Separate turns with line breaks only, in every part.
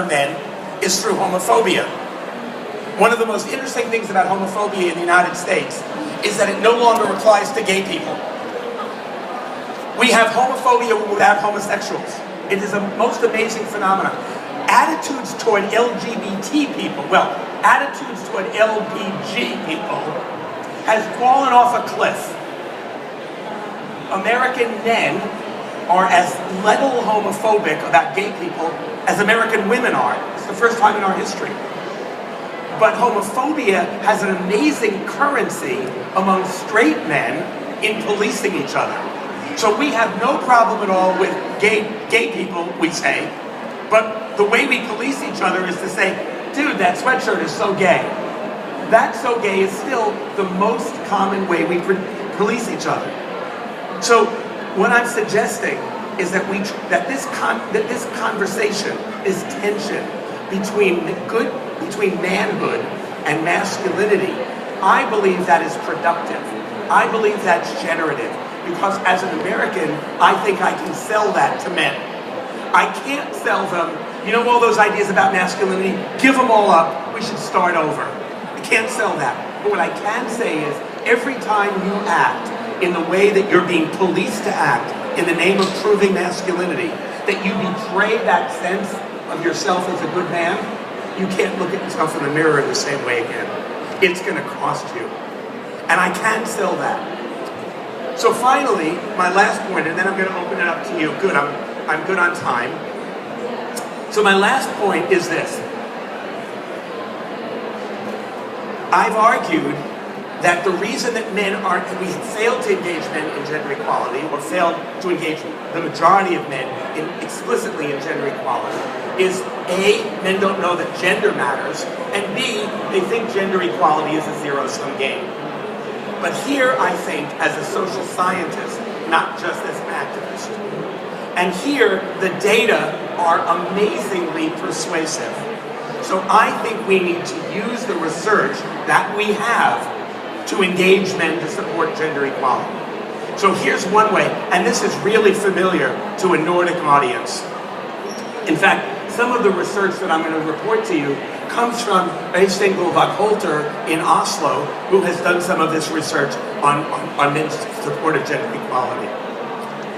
men is through homophobia. One of the most interesting things about homophobia in the United States is that it no longer applies to gay people. We have homophobia without homosexuals. It is a most amazing phenomenon. Attitudes toward LGBT people, well, attitudes toward LBG people has fallen off a cliff. American men are as little homophobic about gay people as American women are. It's the first time in our history. But homophobia has an amazing currency among straight men in policing each other. So we have no problem at all with gay people, we say, but the way we police each other is to say, dude, that sweatshirt is so gay. That so gay is still the most common way we police each other. So what I'm suggesting is that this conversation, this tension between manhood and masculinity, I believe that is productive. I believe that's generative. Because as an American, I think I can sell that to men. I can't sell them, you know, all those ideas about masculinity, give them all up, we should start over. I can't sell that. But what I can say is, every time you act in the way that you're being policed to act, in the name of proving masculinity, that you betray that sense of yourself as a good man, you can't look at yourself in the mirror in the same way again. It's going to cost you. And I can't sell that. So finally, my last point, and then I'm going to open it up to you. Good, I'm good on time. So my last point is this. I've argued that the reason that we failed to engage men in gender equality, or failed to engage the majority of men explicitly in gender equality, is A, men don't know that gender matters, and B, they think gender equality is a zero-sum game. But here, I think, as a social scientist, not just as an activist, and here the data are amazingly persuasive. So I think we need to use the research that we have to engage men to support gender equality. So here's one way, and this is really familiar to a Nordic audience. In fact, some of the research that I'm going to report to you comes from Øystein Holter in Oslo, who has done some of this research on men's support of gender equality.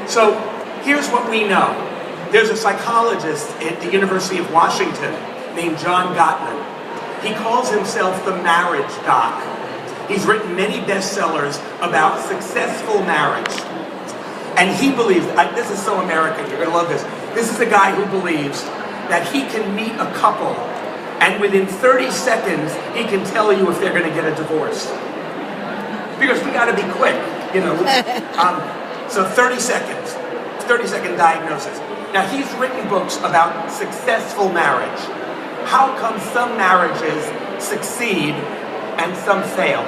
So here's what we know. There's a psychologist at the University of Washington named John Gottman. He calls himself the marriage doc. He's written many bestsellers about successful marriage. And he believes, this is so American, you're going to love this. This is a guy who believes that he can meet a couple and within 30 seconds, he can tell you if they're going to get a divorce. Because we got to be quick, you know. So 30 seconds, 30-second diagnosis. Now, he's written books about successful marriage. How come some marriages succeed and some fail?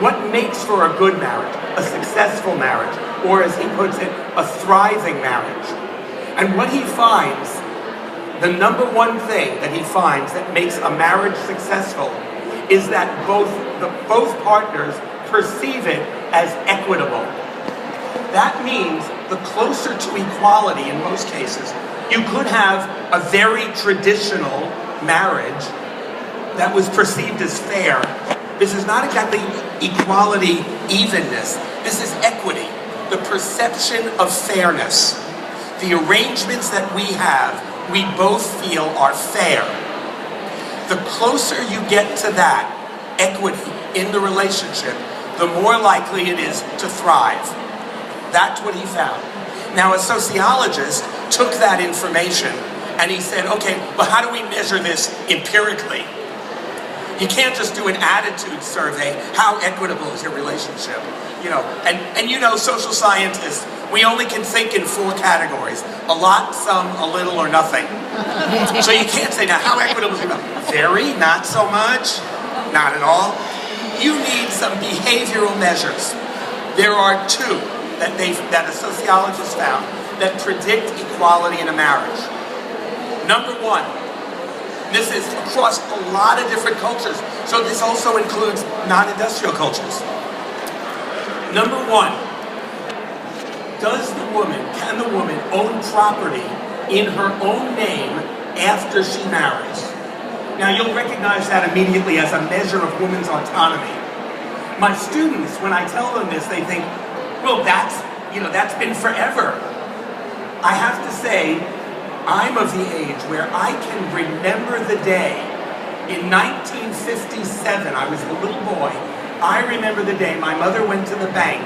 What makes for a good marriage, a successful marriage, or as he puts it, a thriving marriage? And what he finds, the number one thing that he finds that makes a marriage successful is that both partners perceive it as equitable. That means the closer to equality in most cases, you could have a very traditional marriage that was perceived as fair. This is not exactly equality, evenness. This is equity, the perception of fairness. The arrangements that we have, we both feel are fair. The closer you get to that equity in the relationship, the more likely it is to thrive. That's what he found. Now, a sociologist took that information and he said, okay, but how do we measure this empirically? You can't just do an attitude survey. How equitable is your relationship? You know, and you know, social scientists, we only can think in 4 categories: a lot, some, a little, or nothing. So you can't say, now, how equitable is your relationship? Very, not so much, not at all. You need some behavioral measures. There are 2 that a sociologist found that predict equality in a marriage. Number 1. This is across a lot of different cultures, so this also includes non-industrial cultures. Number 1, can the woman own property in her own name after she marries. Now you'll recognize that immediately as a measure of women's autonomy. My students, when I tell them this, they think, well, that's been forever. I have to say, I'm of the age where I can remember the day. In 1957, I was a little boy. I remember the day my mother went to the bank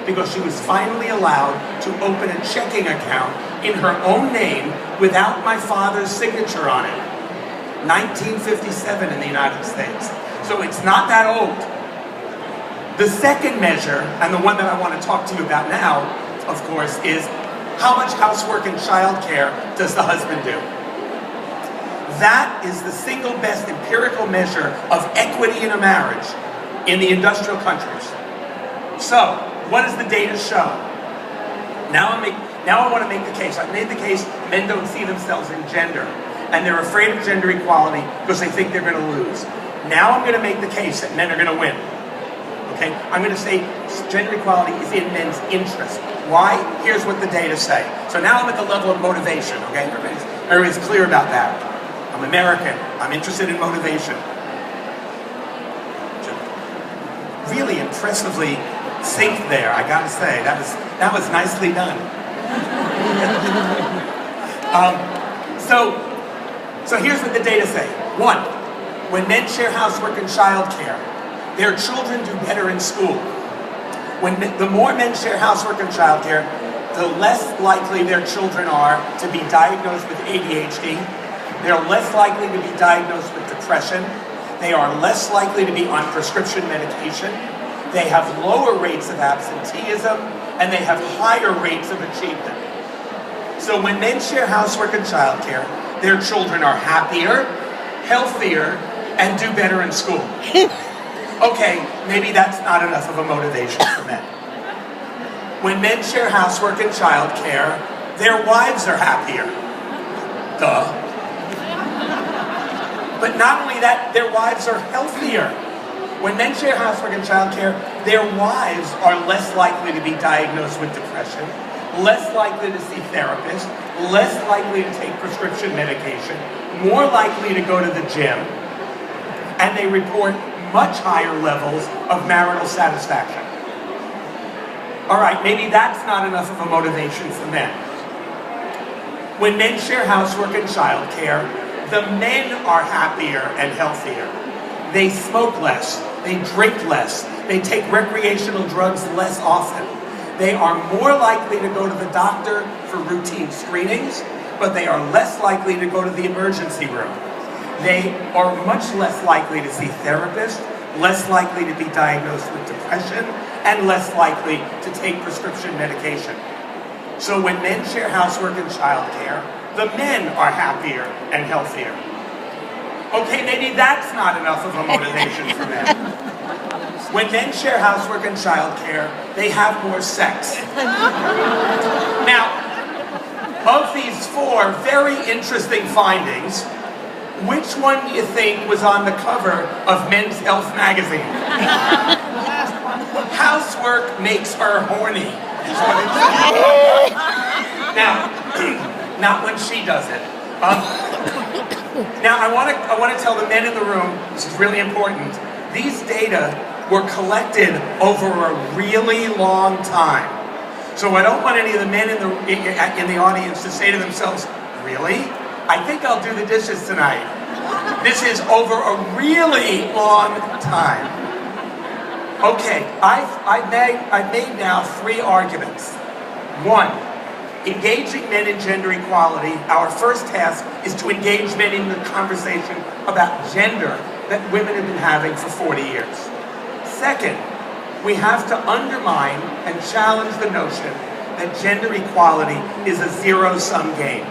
because she was finally allowed to open a checking account in her own name without my father's signature on it. 1957 in the United States. So it's not that old. The second measure, and the one that I want to talk to you about now, of course, is how much housework and childcare does the husband do? That is the single best empirical measure of equity in a marriage in the industrial countries. So, what does the data show? Now I want to make the case. I've made the case men don't see themselves in gender, and they're afraid of gender equality because they think they're going to lose. Now I'm going to make the case that men are going to win. Okay? I'm going to say gender equality is in men's interest. Why? Here's what the data say. So now I'm at the level of motivation, okay? Everybody's clear about that. I'm American. I'm interested in motivation. Really impressively synced there, I gotta say. That was nicely done. So here's what the data say. 1, when men share housework and childcare, their children do better in school. The more men share housework and childcare, the less likely their children are to be diagnosed with ADHD. They're less likely to be diagnosed with depression. They are less likely to be on prescription medication. They have lower rates of absenteeism, and they have higher rates of achievement. So when men share housework and childcare, their children are happier, healthier, and do better in school. Okay, maybe that's not enough of a motivation for men. When men share housework and childcare, their wives are happier. Duh. But not only that, their wives are healthier. When men share housework and childcare, their wives are less likely to be diagnosed with depression, less likely to see therapists, less likely to take prescription medication, more likely to go to the gym, and they report much higher levels of marital satisfaction. All right, maybe that's not enough of a motivation for men. When men share housework and childcare, the men are happier and healthier. They smoke less, they drink less, they take recreational drugs less often. They are more likely to go to the doctor for routine screenings, but they are less likely to go to the emergency room. They are much less likely to see therapists, less likely to be diagnosed with depression, and less likely to take prescription medication. So when men share housework and childcare, the men are happier and healthier. Okay, maybe that's not enough of a motivation for men. When men share housework and childcare, they have more sex. Now, of these 4 very interesting findings, which one do you think was on the cover of Men's Health magazine? Housework makes her horny. Is what it says. Now, not when she does it. Now, I want to tell the men in the room, this is really important, these data were collected over a really long time. So I don't want any of the men in the audience to say to themselves, really? I think I'll do the dishes tonight. This is over a really long time. Okay, I've made now 3 arguments. 1, engaging men in gender equality. Our first task is to engage men in the conversation about gender that women have been having for 40 years. Second, we have to undermine and challenge the notion that gender equality is a zero-sum game.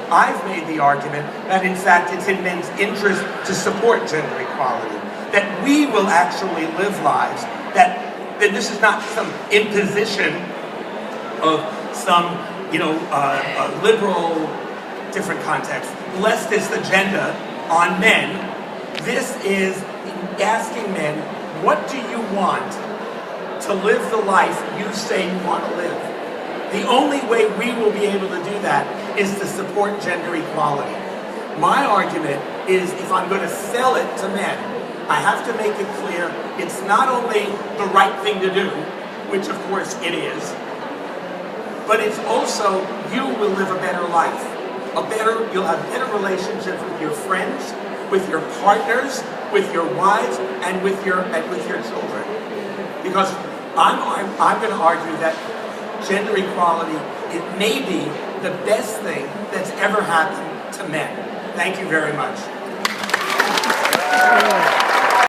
I've made the argument that in fact it's in men's interest to support gender equality, that we will actually live lives, that this is not some imposition of some liberal, different context, leftist agenda on men. This is asking men, what do you want to live the life you say you want to live? The only way we will be able to do that is to support gender equality. My argument is if I'm going to sell it to men, I have to make it clear it's not only the right thing to do, which of course it is, but it's also you will live a better life. You'll have better relationships with your friends, with your partners, with your wives, and with your children. Because I'm going to argue that gender equality, it may be the best thing that's ever happened to men. Thank you very much.